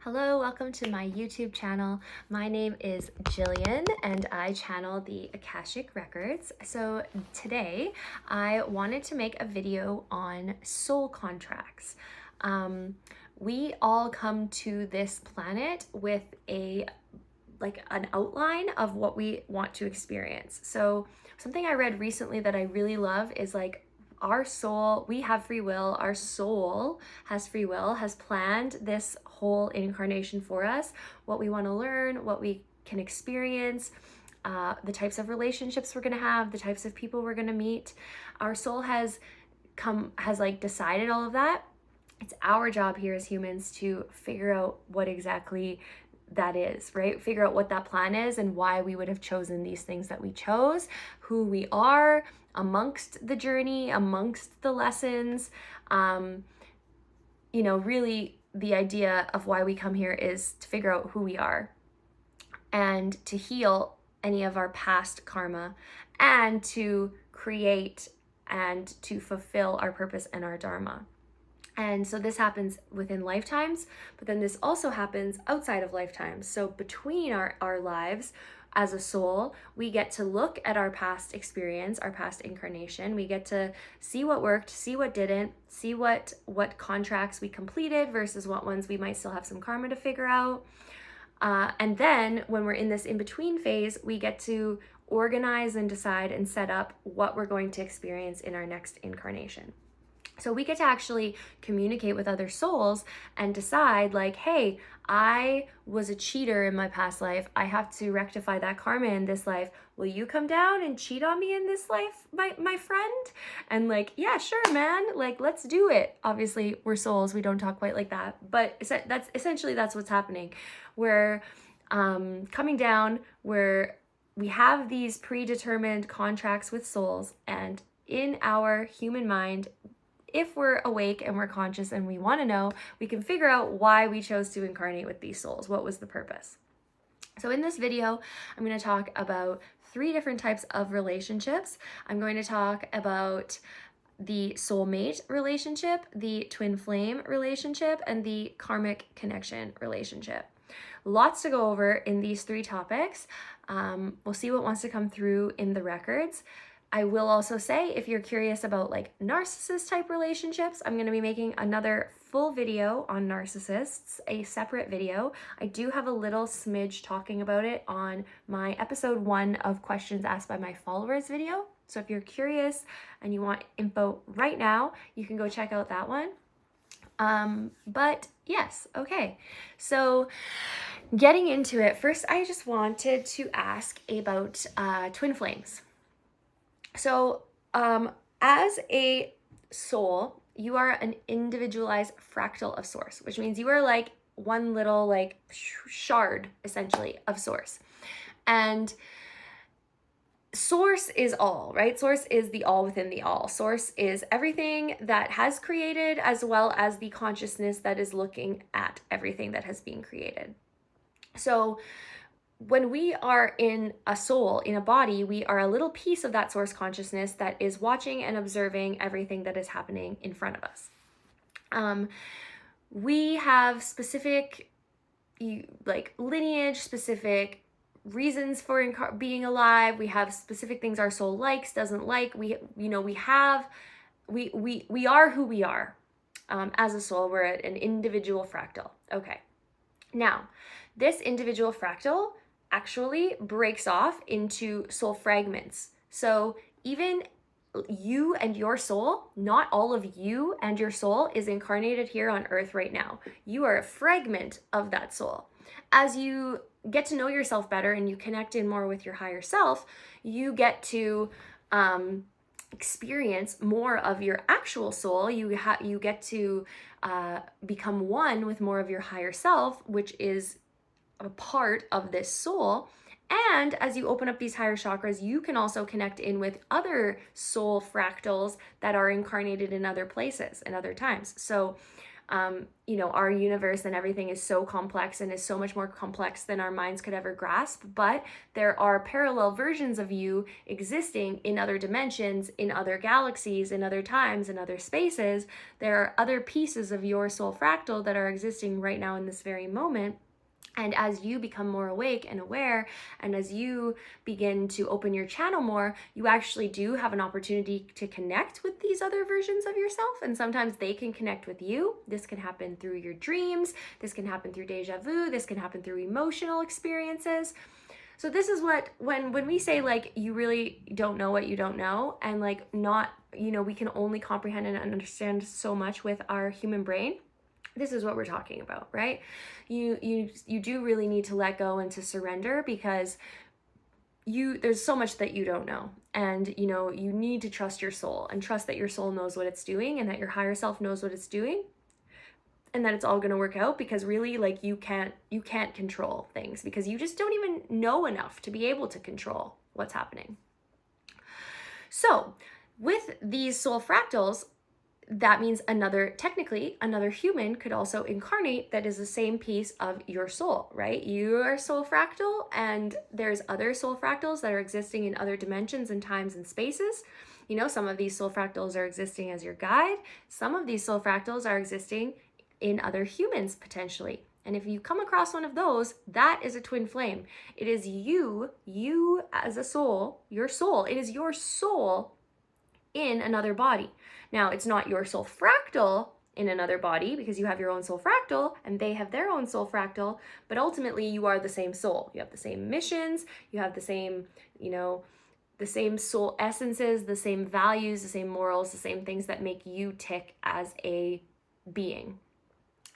Hello, welcome to my YouTube channel. My name is Jillian and I channel the Akashic Records. So today I wanted to make a video on soul contracts. We all come to this planet with an outline of what we want to experience. So something I read recently that I really love is our soul, we have free will, our soul has free will, has planned this whole incarnation for us, what we want to learn, what we can experience, the types of relationships we're going to have, the types of people we're going to meet. Our soul has decided all of that. It's our job here as humans to figure out what exactly that is, right? Figure out what that plan is and why we would have chosen these things that we chose, who we are amongst the journey, amongst the lessons. Really the idea of why we come here is to figure out who we are and to heal any of our past karma and to create and to fulfill our purpose and our dharma. And so this happens within lifetimes, but then this also happens outside of lifetimes. So between our lives as a soul, we get to look at our past experience, our past incarnation. We get to see what worked, see what didn't, see what contracts we completed versus what ones we might still have some karma to figure out. And then when we're in this in-between phase, we get to organize and decide and set up what we're going to experience in our next incarnation. So we get to actually communicate with other souls and decide hey, I was a cheater in my past life. I have to rectify that karma in this life. Will you come down and cheat on me in this life, my friend? And yeah, sure, man. Let's do it. Obviously, we're souls. We don't talk quite like that. But that's what's happening. We're coming down where we have these predetermined contracts with souls, and in our human mind, if we're awake and we're conscious and we want to know, we can figure out why we chose to incarnate with these souls. What was the purpose? So in this video, I'm going to talk about 3 different types of relationships. I'm going to talk about the soulmate relationship, the twin flame relationship, and the karmic connection relationship. Lots to go over in these 3 topics. We'll see what wants to come through in the records. I will also say, if you're curious about narcissist type relationships, I'm going to be making another full video on narcissists, a separate video. I do have a little smidge talking about it on my episode 1 of questions asked by my followers video. So if you're curious and you want info right now, you can go check out that one. But yes, okay. So getting into it, first I just wanted to ask about twin flames. So, as a soul, you are an individualized fractal of source, which means you are one little shard, essentially, of source. And source is all, right? Source is the all within the all. Source is everything that has created, as well as the consciousness that is looking at everything that has been created. So when we are in a soul, in a body, we are a little piece of that source consciousness that is watching and observing everything that is happening in front of us. We have specific lineage, specific reasons for being alive. We have specific things our soul likes, doesn't like. We are who we are as a soul. We're an individual fractal. Okay. Now, this individual fractal actually breaks off into soul fragments. So even you and your soul, not all of you and your soul is incarnated here on earth right now. You are a fragment of that soul. As you get to know yourself better and you connect in more with your higher self, you get to experience more of your actual soul. You get to become one with more of your higher self, which is a part of this soul. And as you open up these higher chakras, you can also connect in with other soul fractals that are incarnated in other places and other times. So you know, our universe and everything is so complex and is so much more complex than our minds could ever grasp. But there are parallel versions of you existing in other dimensions, in other galaxies, in other times, in other spaces. There are other pieces of your soul fractal that are existing right now in this very moment. And as you become more awake and aware, and as you begin to open your channel more, you actually do have an opportunity to connect with these other versions of yourself. And sometimes they can connect with you. This can happen through your dreams. This can happen through deja vu. This can happen through emotional experiences. So this is what, when we say like, you really don't know what you don't know, and like not, you know, we can only comprehend and understand so much with our human brain. This is what we're talking about, right? You do really need to let go and to surrender, because there's so much that you don't know. And, you know, you need to trust your soul and trust that your soul knows what it's doing, and that your higher self knows what it's doing, and that it's all going to work out, because really, like, you can't control things, because you just don't even know enough to be able to control what's happening. So with these soul fractals, that means technically another human could also incarnate that is the same piece of your soul, right? You are soul fractal, and there's other soul fractals that are existing in other dimensions and times and spaces. You know, some of these soul fractals are existing as your guide. Some of these soul fractals are existing in other humans potentially. And if you come across one of those, that is a twin flame. It is you as a soul, your soul. It is your soul in another body. Now, it's not your soul fractal in another body, because you have your own soul fractal and they have their own soul fractal, but ultimately you are the same soul. You have the same missions, you have the same, you know, the same soul essences, the same values, the same morals, the same things that make you tick as a being.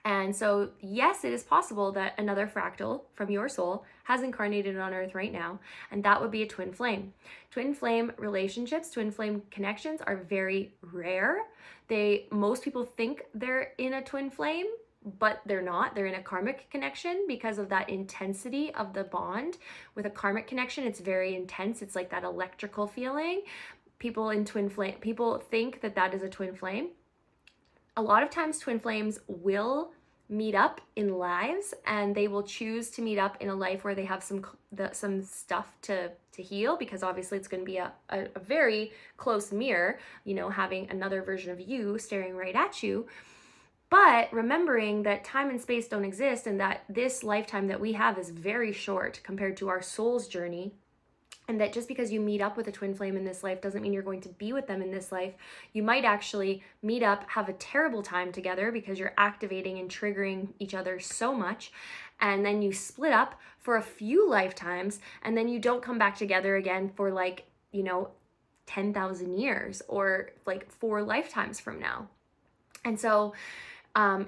And so, yes, it is possible that another fractal from your soul has incarnated on Earth right now, and that would be a twin flame. Twin flame relationships, twin flame connections are very rare. Most people think they're in a twin flame, but they're not. They're in a karmic connection because of that intensity of the bond. With a karmic connection, it's very intense. It's like that electrical feeling. People think that is a twin flame. A lot of times twin flames will meet up in lives, and they will choose to meet up in a life where they have some stuff to heal, because obviously it's going to be a very close mirror, you know, having another version of you staring right at you. But remembering that time and space don't exist, and that this lifetime that we have is very short compared to our soul's journey. And that just because you meet up with a twin flame in this life doesn't mean you're going to be with them in this life. You might actually meet up, have a terrible time together because you're activating and triggering each other so much. And then you split up for a few lifetimes, and then you don't come back together again for 10,000 years, or 4 lifetimes from now. And so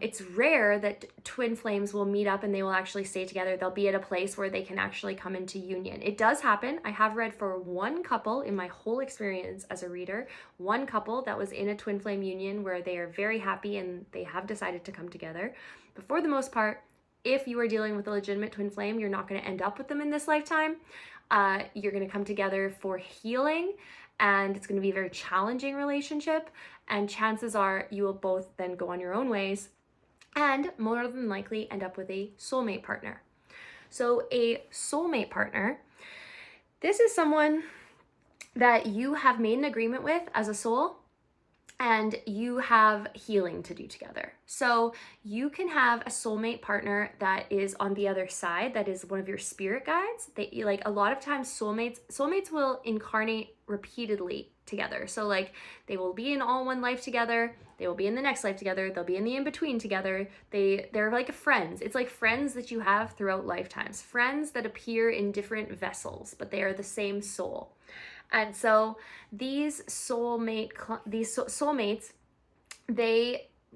it's rare that twin flames will meet up and they will actually stay together. They'll be at a place where they can actually come into union. It does happen. I have read for one couple in my whole experience as a reader, one couple that was in a twin flame union where they are very happy and they have decided to come together. But for the most part, if you are dealing with a legitimate twin flame, you're not going to end up with them in this lifetime. You're going to come together for healing, and it's going to be a very challenging relationship. And chances are you will both then go on your own ways and more than likely end up with a soulmate partner. So a soulmate partner, this is someone that you have made an agreement with as a soul, and you have healing to do together. So you can have a soulmate partner that is on the other side, that is one of your spirit guides. A lot of times soulmates will incarnate repeatedly together. So they will be in all one life together, they will be in the next life together, they'll be in the in-between together. They're like friends. It's like friends that you have throughout lifetimes, friends that appear in different vessels, but they are the same soul. And so these soulmates,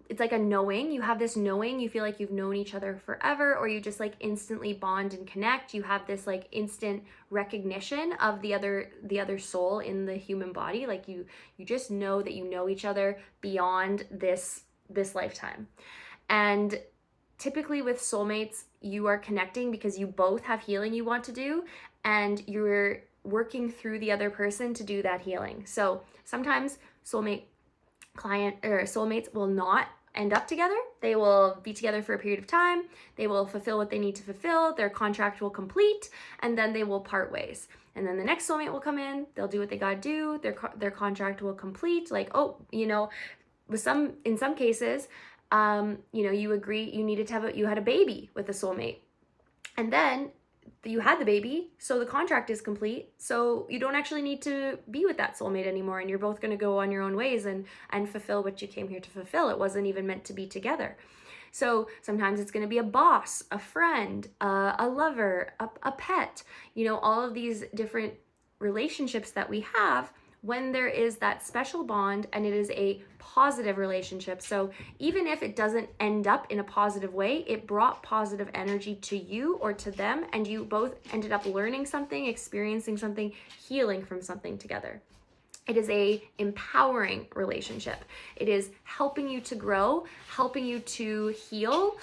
it's like a knowing. You have this knowing. You feel like you've known each other forever, or you just instantly bond and connect. You have this instant recognition of the other soul in the human body. You just know that you know each other beyond this lifetime. And typically with soulmates, you are connecting because you both have healing you want to do, and you're working through the other person to do that healing. So sometimes soulmates will not end up together. They will be together for a period of time. They will fulfill what they need to fulfill. Their contract will complete, and then they will part ways. And then the next soulmate will come in. They'll do what they gotta do. Their contract will complete. Like, oh, you know, in some cases, you know, you agree you needed to you had a baby with a soulmate, and then you had the baby, so the contract is complete, so you don't actually need to be with that soulmate anymore, and you're both going to go on your own ways and fulfill what you came here to fulfill. It wasn't even meant to be together. So sometimes it's going to be a boss, a friend, a lover, a pet, you know, all of these different relationships that we have when there is that special bond and it is a positive relationship. So even if it doesn't end up in a positive way, it brought positive energy to you or to them, and you both ended up learning something, experiencing something, healing from something together. It is a empowering relationship. It is helping you to grow, helping you to heal,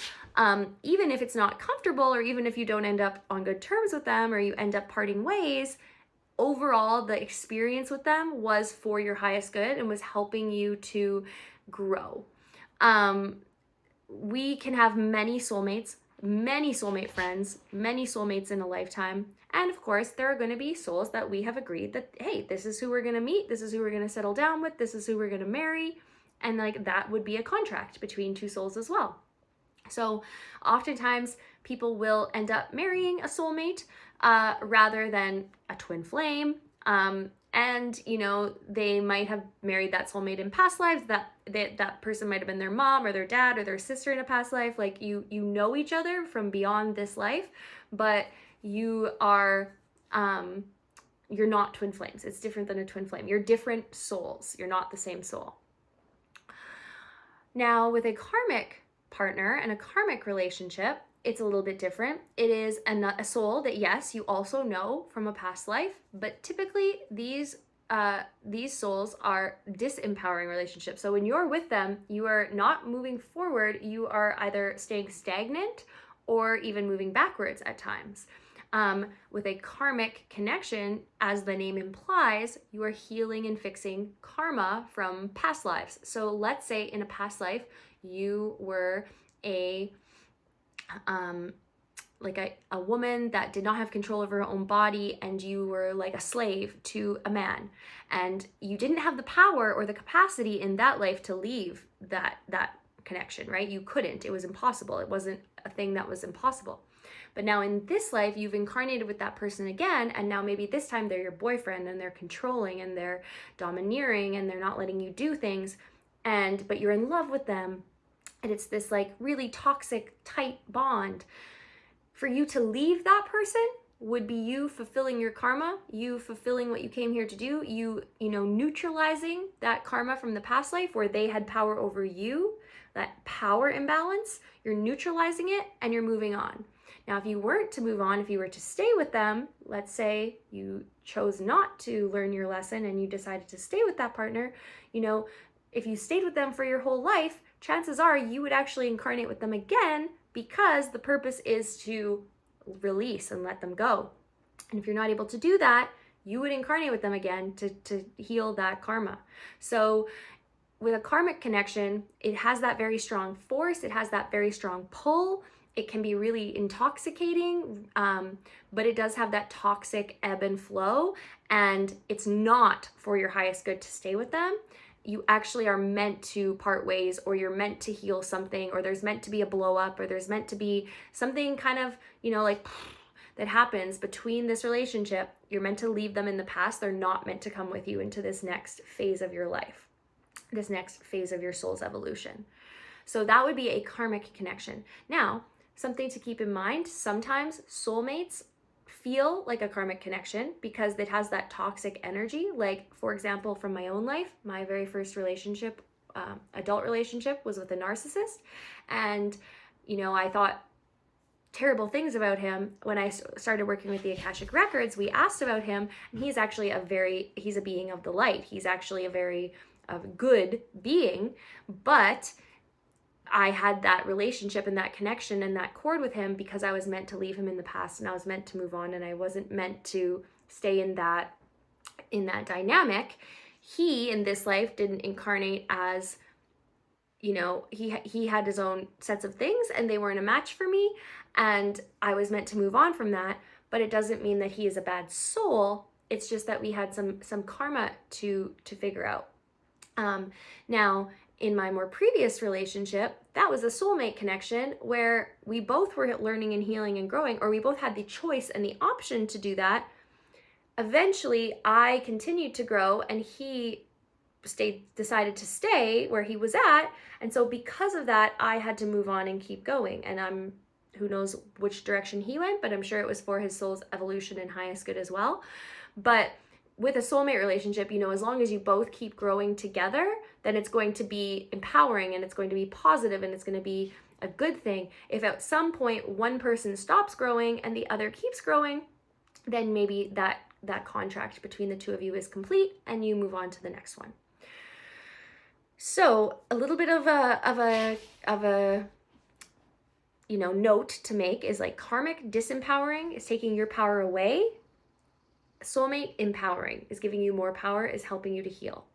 even if it's not comfortable, or even if you don't end up on good terms with them, or you end up parting ways. Overall, the experience with them was for your highest good and was helping you to grow. We can have many soulmates, many soulmate friends, many soulmates in a lifetime. And of course, there are going to be souls that we have agreed that, hey, this is who we're going to meet. This is who we're going to settle down with. This is who we're going to marry. And like that would be a contract between two souls as well. So oftentimes people will end up marrying a soulmate rather than a twin flame. And, you know, they might have married that soulmate in past lives. That person might have been their mom or their dad or their sister in a past life. Like you know each other from beyond this life, but you are, you're not twin flames. It's different than a twin flame. You're different souls. You're not the same soul. Now, with a karmic partner and a karmic relationship, it's a little bit different. It is a soul that, yes, you also know from a past life, but typically these souls are disempowering relationships. So when you're with them, you are not moving forward. You are either staying stagnant or even moving backwards at times. With a karmic connection, as the name implies, you are healing and fixing karma from past lives. So let's say in a past life, you were a woman that did not have control over her own body, and you were like a slave to a man, and you didn't have the power or the capacity in that life to leave that connection, right? You couldn't. It was impossible. It wasn't a thing that was impossible. But now in this life, you've incarnated with that person again, and now maybe this time they're your boyfriend, and they're controlling, and they're domineering, and they're not letting you do things, but you're in love with them, and it's this like really toxic, tight bond. For you to leave that person would be you fulfilling your karma, you fulfilling what you came here to do, you neutralizing that karma from the past life where they had power over you, that power imbalance. You're neutralizing it and you're moving on. Now, if you weren't to move on, if you were to stay with them, let's say you chose not to learn your lesson and you decided to stay with that partner, if you stayed with them for your whole life, chances are you would actually incarnate with them again, because the purpose is to release and let them go. And if you're not able to do that, you would incarnate with them again to heal that karma. So with a karmic connection, it has that very strong force. It has that very strong pull. It can be really intoxicating, but it does have that toxic ebb and flow. And it's not for your highest good to stay with them. You actually are meant to part ways, or you're meant to heal something, or there's meant to be a blow up, or there's meant to be something kind of, like that happens between this relationship. You're meant to leave them in the past. They're not meant to come with you into this next phase of your life, this next phase of your soul's evolution. So that would be a karmic connection. Now, something to keep in mind, sometimes soulmates feel like a karmic connection because it has that toxic energy. Like, for example, from my own life, my very first relationship, adult relationship, was with a narcissist. And, I thought terrible things about him. When I started working with the Akashic Records, we asked about him, and he's actually he's a being of the light. He's actually a very good being, but I had that relationship and that connection and that cord with him because I was meant to leave him in the past, and I was meant to move on, and I wasn't meant to stay in that dynamic. He, in this life, didn't incarnate as you know, he had his own sets of things and they weren't a match for me, and I was meant to move on from that. But it doesn't mean that he is a bad soul. It's just that we had some karma to figure out. Now, in my more previous relationship, that was a soulmate connection where we both were learning and healing and growing, or we both had the choice and the option to do that. Eventually, I continued to grow and he decided to stay where he was at. And so because of that, I had to move on and keep going. And who knows which direction he went, but I'm sure it was for his soul's evolution and highest good as well. But with a soulmate relationship, you know, as long as you both keep growing together, then it's going to be empowering and it's going to be positive and it's going to be a good thing. If at some point one person stops growing and the other keeps growing, then maybe that contract between the two of you is complete and you move on to the next one. So a little bit of a you know, note to make is like karmic disempowering is taking your power away. Soulmate empowering is giving you more power, is helping you to heal.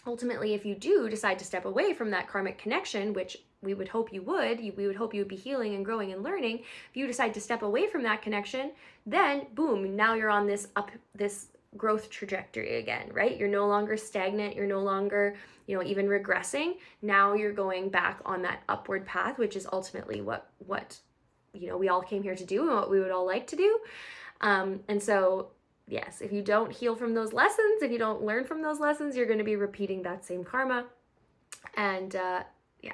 Ultimately, if you do decide to step away from that karmic connection, which we would hope you would, we would hope you would be healing and growing and learning. If you decide to step away from that connection, then boom, now you're on this growth trajectory again, right? You're no longer stagnant. You're no longer, you know, even regressing. Now you're going back on that upward path, which is ultimately what you know, we all came here to do and what we would all like to do. And so yes, if you don't heal from those lessons, if you don't learn from those lessons, you're going to be repeating that same karma. And yeah.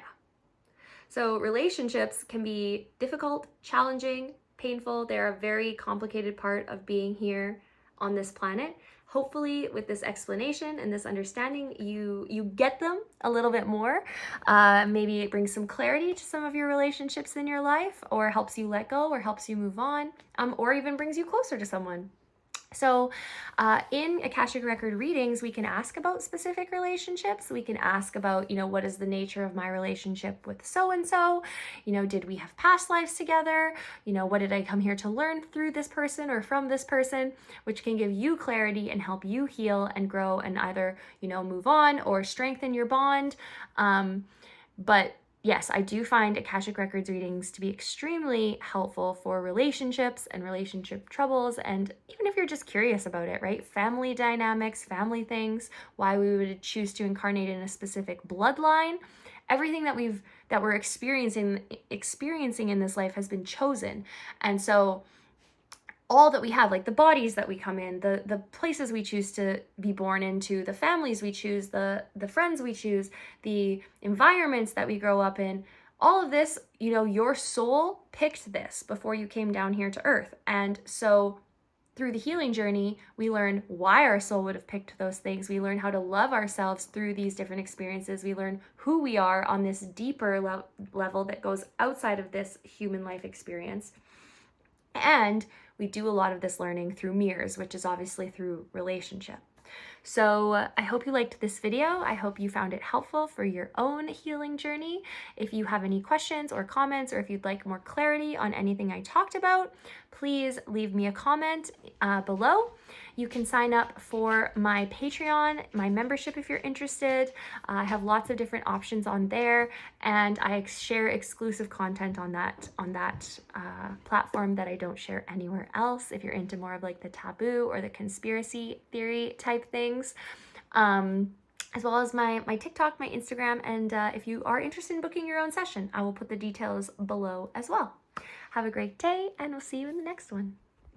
So relationships can be difficult, challenging, painful. They're a very complicated part of being here on this planet. Hopefully with this explanation and this understanding, you get them a little bit more. Maybe it brings some clarity to some of your relationships in your life, or helps you let go, or helps you move on, or even brings you closer to someone. So in Akashic Record readings, we can ask about specific relationships. We can ask about, you know, what is the nature of my relationship with so-and-so? You know, did we have past lives together? You know, what did I come here to learn through this person or from this person? Which can give you clarity and help you heal and grow and either, you know, move on or strengthen your bond. But yes, I do find Akashic Records readings to be extremely helpful for relationships and relationship troubles, and even if you're just curious about it, right? Family dynamics, family things, why we would choose to incarnate in a specific bloodline. Everything that we're experiencing in this life has been chosen. And so all that we have, like the bodies that we come in, the places we choose to be born into, the families we choose, the friends we choose, the environments that we grow up in, all of this, you know, your soul picked this before you came down here to earth. And so through the healing journey, we learn why our soul would have picked those things. We learn how to love ourselves through these different experiences. We learn who we are on this deeper level that goes outside of this human life experience. And we do a lot of this learning through mirrors, which is obviously through relationship. So I hope you liked this video. I hope you found it helpful for your own healing journey. If you have any questions or comments, or if you'd like more clarity on anything I talked about, please leave me a comment below. You can sign up for my Patreon, my membership if you're interested. I have lots of different options on there, and I share exclusive content on that platform that I don't share anywhere else. If you're into more of like the taboo or the conspiracy theory type things, as well as my TikTok, my Instagram, and if you are interested in booking your own session, I will put the details below as well. Have a great day, and we'll see you in the next one.